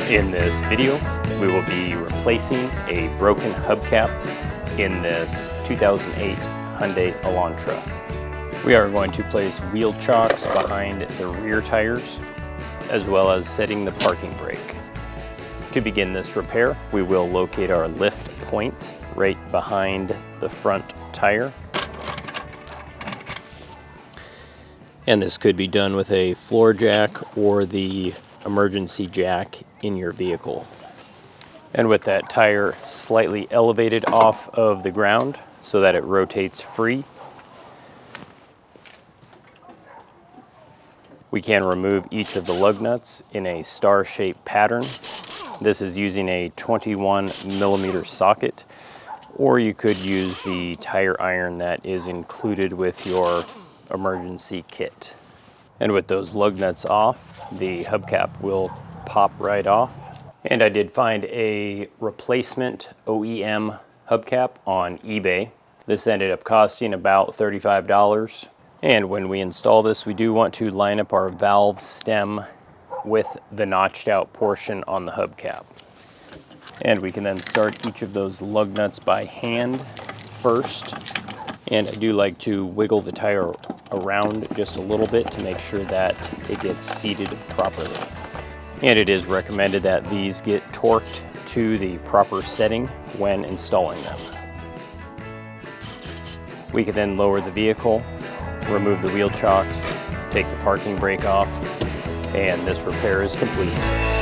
In this video, we will be replacing a broken hubcap in this 2008 Hyundai Elantra. We are going to place wheel chocks behind the rear tires, as well as setting the parking brake. To begin this repair, we will locate our lift point right behind the front tire. And this could be done with a floor jack or the emergency jack in your vehicle. And with that tire slightly elevated off of the ground so that it rotates free, we can remove each of the lug nuts in a star-shaped pattern. This is using a 21mm socket, or you could use the tire iron that is included with your emergency kit. And with those lug nuts off, the hubcap will pop right off. And I did find a replacement OEM hubcap on eBay. This ended up costing about $35. And when we install this, we do want to line up our valve stem with the notched out portion on the hubcap. And we can then start each of those lug nuts by hand first. And I do like to wiggle the tire around just a little bit to make sure that it gets seated properly. And it is recommended that these get torqued to the proper setting when installing them. We can then lower the vehicle, remove the wheel chocks, take the parking brake off, and this repair is complete.